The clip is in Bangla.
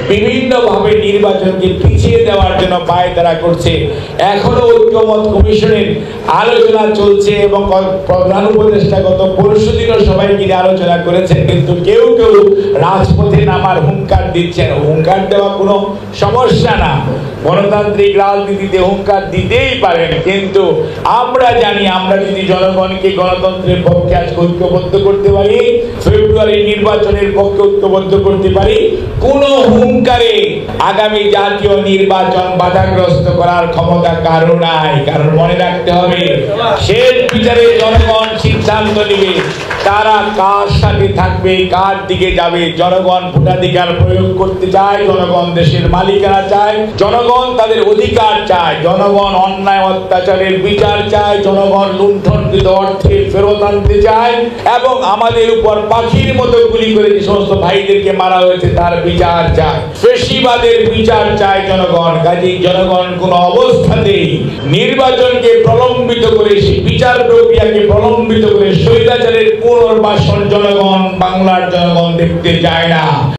বিভিন্নভাবে নির্বাচনকে পিছিয়ে দেওয়ার জন্য পায়তারা করছে। এখনো ঐক্যমত কমিশনের আলোচনা চলছে এবং প্রধান উপদেষ্টা গত পরশুদিনও সবাইকে আলোচনা করেছেন, কিন্তু কেউ কেউ রাজপথে নামার হুঙ্কার দিচ্ছেন। হুঙ্কার দেওয়া কোনো সমস্যা না, গণতান্ত্রিক রাজনীতিতে হুঙ্কার দিতেই পারেন, কিন্তু আমরা জানি আমরা যদি জনগণকে গণতন্ত্রের পক্ষে আজ ঐক্যবদ্ধ করতে পারি, ফেব্রুয়ারি নির্বাচনের পক্ষে ঐক্যবদ্ধ করতে পারি, কোন হুঙ্কারে আগামী জাতীয় নির্বাচন বাধাগ্রস্ত করার ক্ষমতা কারো নাই। কারণ মনে রাখতে হবে, শেষ বিচারে জনগণ সিদ্ধান্ত নেবে তারা কার সাথে থাকবে, কার দিকে যাবে। জনগণ ভোটাধিকার প্রয়োগ করতে চায়, জনগণ দেশের মালিকানা চায়, জনগণ তাদের অধিকার চায়, জনগণ অন্যায় অত্যাচারের বিচার চায়, জনগণ লুণ্ঠনকৃত অর্থের ফেরত আনতে চায় এবং আমাদের উপর পাখির মতো গুলি করে যে সমস্ত ভাইদেরকে মারা হয়েছে তার বিচার চায়, ফ্যাসিবাদের বিচার চায় জনগণ। কাজেই জনগণ কোন অবস্থাতেই নির্বাচনকে প্রলম্বিত করে, বিচার প্রক্রিয়াকে প্রলম্বিত করে স্বৈরাচারের পুনর্বাসন জনগণ, বাংলার জনগণ দেখতে চায় না।